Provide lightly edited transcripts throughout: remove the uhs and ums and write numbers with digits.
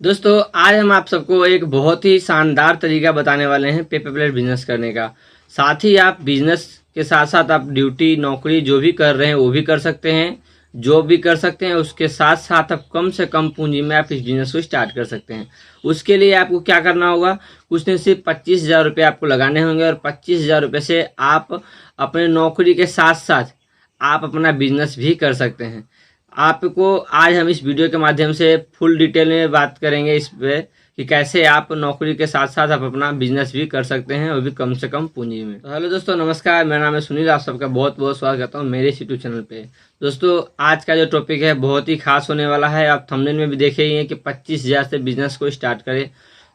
दोस्तों आज हम आप सबको एक बहुत ही शानदार तरीका बताने वाले हैं पेपर प्लेट बिजनेस करने का। साथ ही आप बिजनेस के साथ साथ आप ड्यूटी नौकरी जो भी कर रहे हैं वो भी कर सकते हैं, जॉब भी कर सकते हैं। उसके साथ साथ आप कम से कम पूंजी में आप इस बिजनेस को स्टार्ट कर सकते हैं। उसके लिए आपको क्या करना होगा, कुछ नहीं सिर्फ 25,000 रुपये आपको लगाने होंगे और 25,000 रुपये से आप अपने नौकरी के साथ साथ आप अपना बिजनेस भी कर सकते हैं। आपको आज हम इस वीडियो के माध्यम से फुल डिटेल में बात करेंगे इस पे कि कैसे आप नौकरी के साथ साथ आप अपना बिजनेस भी कर सकते हैं, वो भी कम से कम पूंजी में। तो हेलो दोस्तों, नमस्कार। मेरा नाम है सुनील। आप सबका बहुत बहुत स्वागत करता हूँ मेरे यूट्यूब चैनल पे। दोस्तों आज का जो टॉपिक है बहुत ही खास होने वाला है। आप थंबनेल में भी देखे ही हैं कि 25,000 से बिजनेस को स्टार्ट करें,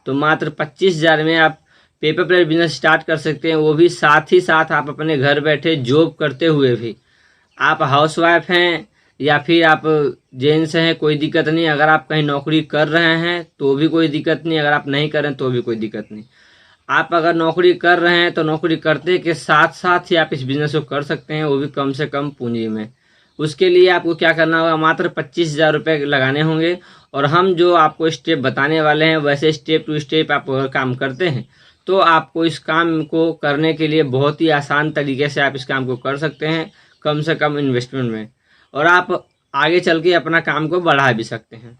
तो मात्र 25,000 में आप पेपर प्लेट बिजनेस स्टार्ट कर सकते हैं। वो भी साथ ही साथ आप अपने घर बैठे जॉब करते हुए भी। आप हाउसवाइफ हैं या फिर आप जेंट्स हैं, कोई दिक्कत नहीं। अगर आप कहीं नौकरी कर रहे हैं तो भी कोई दिक्कत नहीं, अगर आप नहीं कर रहे हैं तो भी कोई दिक्कत नहीं। आप अगर नौकरी कर रहे हैं तो नौकरी करते के साथ साथ ही आप इस बिजनेस को कर सकते हैं, वो भी कम से कम पूंजी में। उसके लिए आपको क्या करना होगा, मात्र 25,000 रुपये लगाने होंगे। और हम जो आपको स्टेप बताने वाले हैं वैसे स्टेप टू स्टेप आप अगर काम करते हैं तो आपको इस काम को करने के लिए बहुत ही आसान तरीके से आप इस काम को कर सकते हैं, कम से कम इन्वेस्टमेंट में। और आप आगे चल के अपना काम को बढ़ा भी सकते हैं।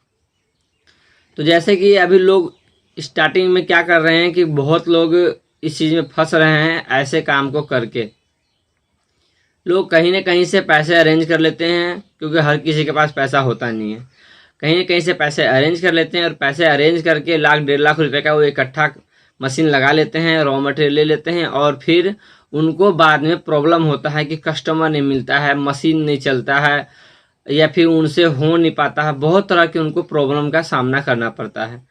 तो जैसे कि अभी लोग स्टार्टिंग में क्या कर रहे हैं कि बहुत लोग इस चीज़ में फंस रहे हैं। ऐसे काम को करके लोग कहीं ना कहीं से पैसे अरेंज कर लेते हैं, क्योंकि हर किसी के पास पैसा होता नहीं है। कहीं ना कहीं से पैसे अरेंज कर लेते हैं और पैसे अरेंज करके लाख 1.5 लाख रुपए का वो इकट्ठा मशीन लगा लेते हैं, रॉ मटेरियल ले लेते हैं। और फिर उनको बाद में प्रॉब्लम होता है कि कस्टमर नहीं मिलता है, मशीन नहीं चलता है, या फिर उनसे हो नहीं पाता है। बहुत तरह की उनको प्रॉब्लम का सामना करना पड़ता है।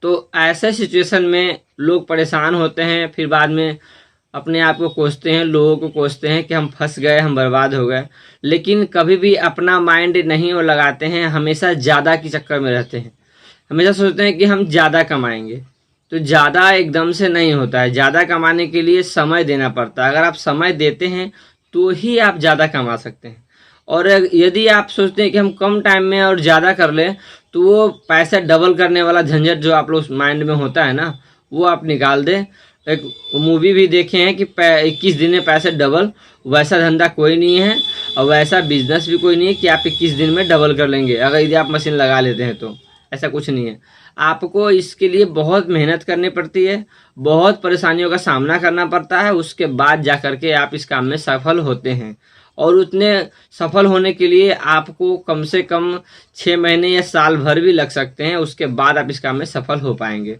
तो ऐसे सिचुएशन में लोग परेशान होते हैं, फिर बाद में अपने आप को कोसते हैं, लोगों को कोसते हैं कि हम फंस गए, हम बर्बाद हो गए। लेकिन कभी भी अपना माइंड नहीं वो लगाते हैं, हमेशा ज़्यादा के चक्कर में रहते हैं। हमेशा सोचते हैं कि हम ज़्यादा कमाएंगे, तो ज़्यादा एकदम से नहीं होता है। ज़्यादा कमाने के लिए समय देना पड़ता है। अगर आप समय देते हैं तो ही आप ज़्यादा कमा सकते हैं। और यदि आप सोचते हैं कि हम कम टाइम में और ज़्यादा कर लें, तो वो पैसा डबल करने वाला झंझट जो आप लोग माइंड में होता है ना, वो आप निकाल दें। एक मूवी भी देखे हैं कि 21 दिन में पैसे डबल। वैसा धंधा कोई नहीं है और वैसा बिजनेस भी कोई नहीं है कि आप 21 दिन में डबल कर लेंगे अगर यदि आप मशीन लगा लेते हैं तो। ऐसा कुछ नहीं है। आपको इसके लिए बहुत मेहनत करनी पड़ती है, बहुत परेशानियों का सामना करना पड़ता है। उसके बाद जा कर के आप इस काम में सफल होते हैं। और उतने सफल होने के लिए आपको कम से कम 6 महीने या साल भर भी लग सकते हैं। उसके बाद आप इस काम में सफल हो पाएंगे।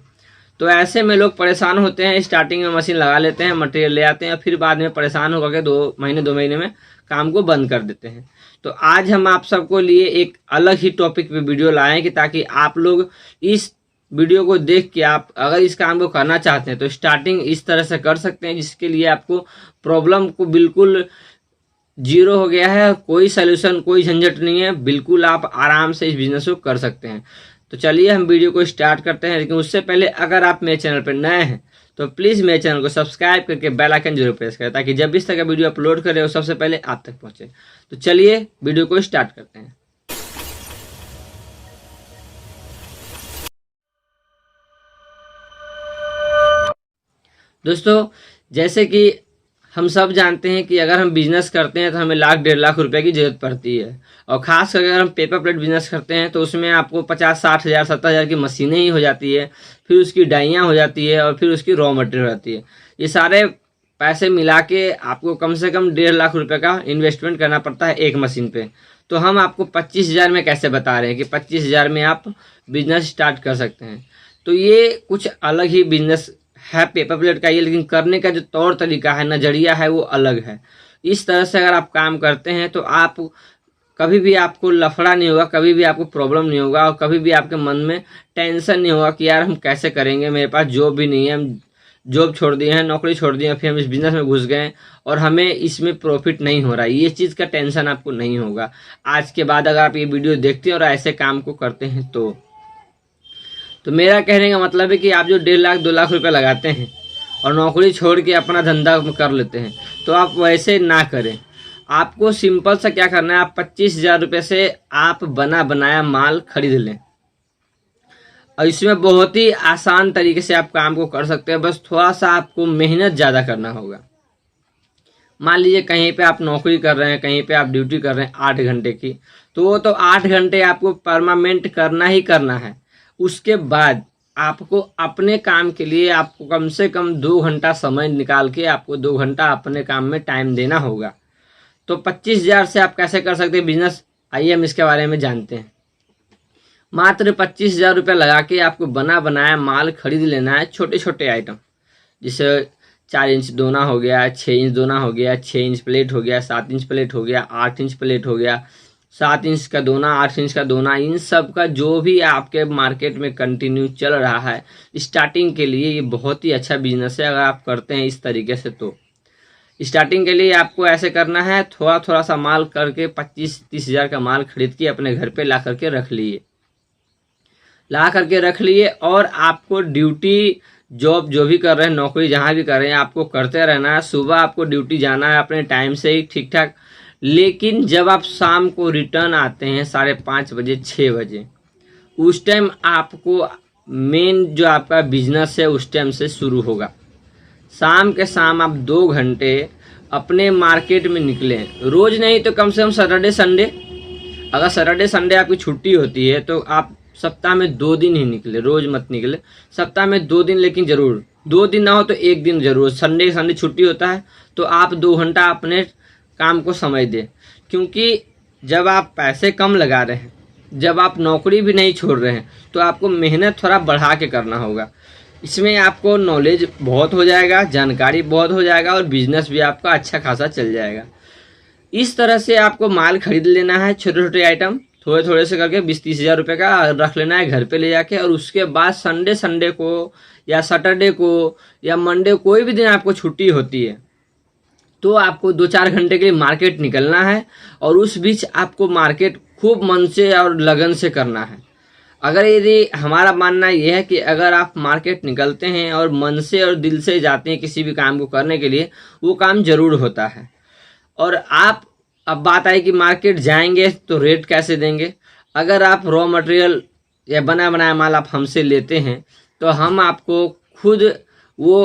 तो ऐसे में लोग परेशान होते हैं, स्टार्टिंग में मशीन लगा लेते हैं, मटेरियल ले आते हैं और फिर बाद में परेशान होकर के 2 महीने में काम को बंद कर देते हैं। तो आज हम आप सबको लिए एक अलग ही टॉपिक पे वीडियो लाए कि ताकि आप लोग इस वीडियो को देख के आप अगर इस काम को करना चाहते हैं तो स्टार्टिंग इस तरह से कर सकते हैं, जिसके लिए आपको प्रॉब्लम को बिल्कुल जीरो हो गया है। कोई सोल्यूशन, कोई झंझट नहीं है, बिल्कुल आप आराम से इस बिजनेस को कर सकते हैं। तो चलिए हम वीडियो को स्टार्ट करते हैं। लेकिन उससे पहले अगर आप मेरे चैनल पर नए हैं तो प्लीज़ मेरे चैनल को सब्सक्राइब करके बेल आइकन जरूर प्रेस करें, ताकि जब भी इस तरह का वीडियो अपलोड करें वो सबसे पहले आप तक पहुंचे। तो चलिए वीडियो को स्टार्ट करते हैं। दोस्तों जैसे कि हम सब जानते हैं कि अगर हम बिजनेस करते हैं तो हमें लाख 1.5 लाख रुपए की जरूरत पड़ती है। और खास करके अगर हम पेपर प्लेट बिजनेस करते हैं तो उसमें आपको 50-60 हज़ार 70 हज़ार की मशीनें ही हो जाती है, फिर उसकी डाइयाँ हो जाती है और फिर उसकी रॉ मटेरियल होती है। ये सारे पैसे मिला के आपको कम से कम 1.5 लाख रुपए का इन्वेस्टमेंट करना पड़ता है एक मशीन पे। तो हम आपको 25,000 में कैसे बता रहे हैं कि 25,000 में आप बिजनेस स्टार्ट कर सकते हैं। तो ये कुछ अलग ही बिजनेस है पेपर प्लेट का ये, लेकिन करने का जो तौर तरीका है, नज़रिया है, वो अलग है। इस तरह से अगर आप काम करते हैं तो आप कभी भी आपको लफड़ा नहीं होगा, कभी भी आपको प्रॉब्लम नहीं होगा और कभी भी आपके मन में टेंशन नहीं होगा कि यार हम कैसे करेंगे, मेरे पास जॉब भी नहीं है, हम जॉब छोड़ दिए हैं, नौकरी छोड़ दी है, फिर हम इस बिजनेस में घुस गए और हमें इसमें प्रॉफिट नहीं हो रहा है। ये चीज़ का टेंशन आपको नहीं होगा आज के बाद अगर आप ये वीडियो देखते हैं और ऐसे काम को करते हैं तो मेरा कहने का मतलब है कि आप जो 1.5 लाख 2 लाख रुपए लगाते हैं और नौकरी छोड़ के अपना धंधा कर लेते हैं, तो आप वैसे ना करें। आपको सिंपल सा क्या करना है, आप 25,000 रुपये से आप बना बनाया माल खरीद लें। और इसमें बहुत ही आसान तरीके से आप काम को कर सकते हैं, बस थोड़ा सा आपको मेहनत ज़्यादा करना होगा। मान लीजिए कहीं पे आप नौकरी कर रहे हैं, कहीं पे आप ड्यूटी कर रहे हैं 8 घंटे की, तो वो तो 8 घंटे आपको परमानेंट करना ही करना है। उसके बाद आपको अपने काम के लिए आपको कम से कम 2 घंटा समय निकाल के आपको 2 घंटा अपने काम में टाइम देना होगा। तो 25,000 से आप कैसे कर सकते हैं बिजनेस, आइए हम इसके बारे में जानते हैं। मात्र 25,000 रुपये लगा के आपको बना बनाया माल खरीद लेना है, छोटे छोटे आइटम, जैसे 4 इंच दोना हो गया, 6 इंच दोना हो गया, 6 इंच प्लेट हो गया, 7 इंच प्लेट हो गया, 8 इंच प्लेट हो गया, 7 इंच का दोना, 8 इंच का दोना, इन सब का जो भी आपके मार्केट में कंटिन्यू चल रहा है, स्टार्टिंग के लिए ये बहुत ही अच्छा बिजनेस है। अगर आप करते हैं इस तरीके से तो स्टार्टिंग के लिए आपको ऐसे करना है, थोड़ा थोड़ा सा माल करके 25-30 हज़ार का माल खरीद के अपने घर पे ला करके रख लिए और आपको ड्यूटी जॉब जो भी कर रहे हैं, नौकरी जहाँ भी कर रहे हैं, आपको करते रहना है। सुबह आपको ड्यूटी जाना है अपने टाइम से ही ठीक ठाक, लेकिन जब आप शाम को रिटर्न आते हैं 5:30 बजे 6 बजे, उस टाइम आपको मेन जो आपका बिजनेस है उस टाइम से शुरू होगा। शाम के शाम आप 2 घंटे अपने मार्केट में निकलें, रोज नहीं तो कम से कम सैटरडे संडे। अगर सैटरडे संडे आपकी छुट्टी होती है तो आप सप्ताह में 2 दिन ही निकले, रोज मत निकले। सप्ताह में 2 दिन, लेकिन जरूर 2 दिन ना हो तो 1 दिन जरूर, संडे छुट्टी होता है तो आप 2 घंटा अपने काम को समय दें। क्योंकि जब आप पैसे कम लगा रहे हैं, जब आप नौकरी भी नहीं छोड़ रहे हैं, तो आपको मेहनत थोड़ा बढ़ा के करना होगा। इसमें आपको नॉलेज बहुत हो जाएगा, जानकारी बहुत हो जाएगा और बिजनेस भी आपका अच्छा खासा चल जाएगा। इस तरह से आपको माल खरीद लेना है, छोटे छोटे आइटम थोड़े थोड़े से करके 20-30 हज़ार रुपये का रख लेना है घर पे ले जाके। और उसके बाद संडे को या सैटरडे को या मंडे, कोई भी दिन आपको छुट्टी होती है, तो आपको 2-4 घंटे के लिए मार्केट निकलना है और उस बीच आपको मार्केट खूब मन से और लगन से करना है। अगर यदि हमारा मानना यह है कि अगर आप मार्केट निकलते हैं और मन से और दिल से जाते हैं किसी भी काम को करने के लिए, वो काम जरूर होता है। और आप, अब बात आई कि मार्केट जाएंगे तो रेट कैसे देंगे। अगर आप रॉ मटेरियल या बना बनाया माल आप हमसे लेते हैं तो हम आपको खुद वो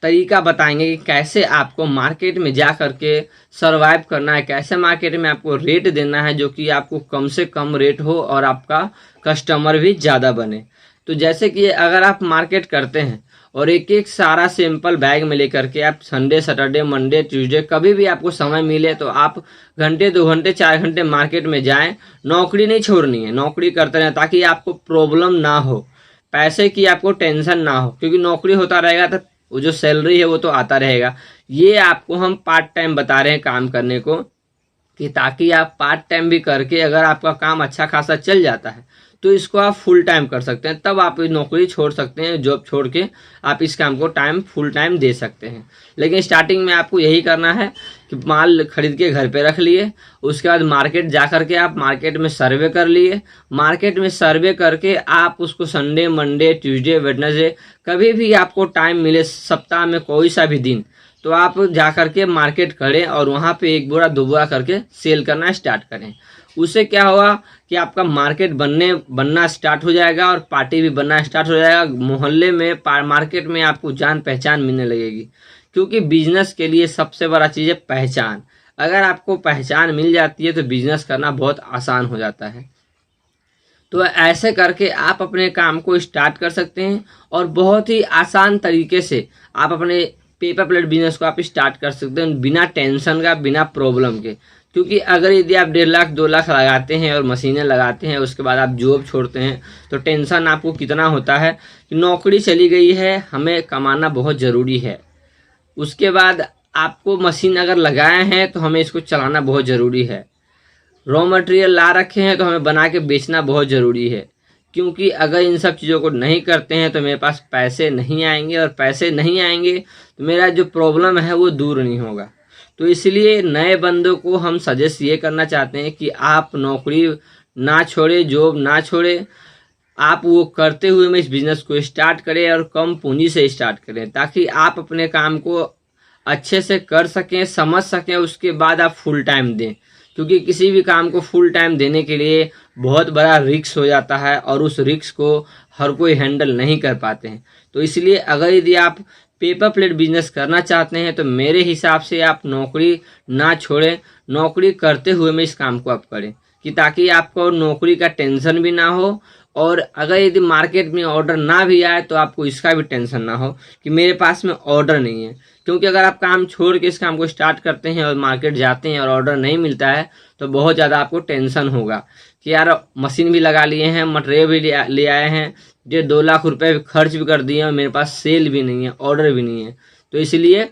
तरीका बताएंगे कि कैसे आपको मार्केट में जा करके सरवाइव करना है, कैसे मार्केट में आपको रेट देना है जो कि आपको कम से कम रेट हो और आपका कस्टमर भी ज़्यादा बने। तो जैसे कि अगर आप मार्केट करते हैं और एक एक सारा सैंपल बैग में लेकर के आप संडे, सैटरडे, मंडे, ट्यूसडे कभी भी आपको समय मिले तो आप घंटे, 2 घंटे, 4 घंटे मार्केट में जाएं। नौकरी नहीं छोड़नी है, नौकरी करते रहें ताकि आपको प्रॉब्लम ना हो, पैसे की आपको टेंशन ना हो, क्योंकि नौकरी होता रहेगा तो वो जो सैलरी है वो तो आता रहेगा। ये आपको हम पार्ट टाइम बता रहे हैं काम करने को, कि ताकि आप पार्ट टाइम भी करके अगर आपका काम अच्छा खासा चल जाता है तो इसको आप फुल टाइम कर सकते हैं। तब आप नौकरी छोड़ सकते हैं, जॉब छोड़ के आप इस काम को फुल टाइम दे सकते हैं। लेकिन स्टार्टिंग में आपको यही करना है कि माल खरीद के घर पे रख लिए, उसके बाद मार्केट जा करके आप मार्केट में सर्वे कर लिए। मार्केट में सर्वे करके आप उसको संडे, मंडे, ट्यूसडे, वेडनेसडे कभी भी आपको टाइम मिले, सप्ताह में कोई सा भी दिन, तो आप जा करके मार्केट करें और वहाँ पे 1 बोरा 2 बोरा करके सेल करना स्टार्ट करें। उससे क्या होगा कि आपका मार्केट बनना स्टार्ट हो जाएगा और पार्टी भी बनना स्टार्ट हो जाएगा। मोहल्ले में, मार्केट में आपको जान पहचान मिलने लगेगी, क्योंकि बिजनेस के लिए सबसे बड़ा चीज़ है पहचान। अगर आपको पहचान मिल जाती है तो बिजनेस करना बहुत आसान हो जाता है। तो ऐसे करके आप अपने काम को स्टार्ट कर सकते हैं और बहुत ही आसान तरीके से आप अपने पेपर प्लेट बिजनेस को आप स्टार्ट कर सकते हैं, बिना टेंशन का, बिना प्रॉब्लम के। क्योंकि अगर यदि आप 1.5 लाख 2 लाख लगाते हैं और मशीनें लगाते हैं, उसके बाद आप जॉब छोड़ते हैं, तो टेंशन आपको कितना होता है कि नौकरी चली गई है, हमें कमाना बहुत ज़रूरी है। उसके बाद आपको मशीन अगर लगाए हैं तो हमें इसको चलाना बहुत ज़रूरी है। रॉ मटेरियल ला रखे हैं तो हमें बना के बेचना बहुत ज़रूरी है। क्योंकि अगर इन सब चीज़ों को नहीं करते हैं तो मेरे पास पैसे नहीं आएंगे, और पैसे नहीं आएंगे तो मेरा जो प्रॉब्लम है वो दूर नहीं होगा। तो इसलिए नए बंदों को हम सजेस्ट ये करना चाहते हैं कि आप नौकरी ना छोड़े, जॉब ना छोड़े, आप वो करते हुए में इस बिज़नेस को स्टार्ट करें और कम पूंजी से स्टार्ट करें, ताकि आप अपने काम को अच्छे से कर सकें, समझ सकें, उसके बाद आप फुल टाइम दें। क्योंकि किसी भी काम को फुल टाइम देने के लिए बहुत बड़ा रिस्क हो जाता है और उस रिस्क को हर कोई हैंडल नहीं कर पाते हैं। तो इसलिए अगर यदि आप पेपर प्लेट बिजनेस करना चाहते हैं तो मेरे हिसाब से आप नौकरी ना छोड़ें, नौकरी करते हुए में इस काम को आप करें, कि ताकि आपको नौकरी का टेंशन भी ना हो, और अगर यदि मार्केट में ऑर्डर ना भी आए तो आपको इसका भी टेंशन ना हो कि मेरे पास में ऑर्डर नहीं है। क्योंकि अगर आप काम छोड़ के इस काम को स्टार्ट करते हैं और मार्केट जाते हैं और ऑर्डर नहीं मिलता है तो बहुत ज़्यादा आपको टेंशन होगा कि यार मशीन भी लगा लिए हैं, मटेरियल भी ले आए हैं, जो 2 लाख रुपए खर्च भी कर दिए और मेरे पास सेल भी नहीं है, ऑर्डर भी नहीं है। तो इसलिए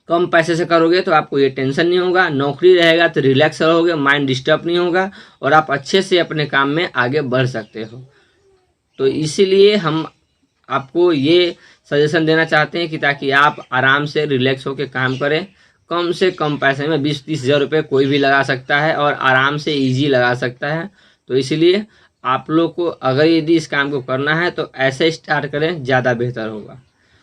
कम पैसे से करोगे तो आपको ये टेंशन नहीं होगा, नौकरी रहेगा तो रिलैक्स रहोगे, माइंड डिस्टर्ब नहीं होगा और आप अच्छे से अपने काम में आगे बढ़ सकते हो। तो इसीलिए हम आपको ये सजेशन देना चाहते हैं कि ताकि आप आराम से रिलैक्स होकर काम करें, कम से कम पैसे में 20-30 हज़ार रुपये कोई भी लगा सकता है और आराम से इजी लगा सकता है। तो इसलिए आप लोग को अगर यदि इस काम को करना है तो ऐसे स्टार्ट करें, ज़्यादा बेहतर होगा।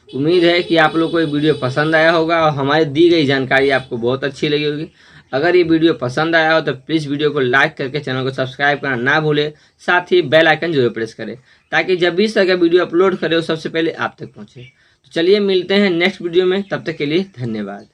उम्मीद है कि आप लोग को ये वीडियो पसंद आया होगा और हमारी दी गई जानकारी आपको बहुत अच्छी लगी होगी। अगर ये वीडियो पसंद आया हो तो प्लीज़ वीडियो को लाइक करके चैनल को सब्सक्राइब करना ना भूलें, साथ ही बेल आइकन जरूर प्रेस करें ताकि जब भी इस तरह का वीडियो अपलोड करें वो सबसे पहले आप तक पहुँचे। तो चलिए मिलते हैं नेक्स्ट वीडियो में, तब तक के लिए धन्यवाद।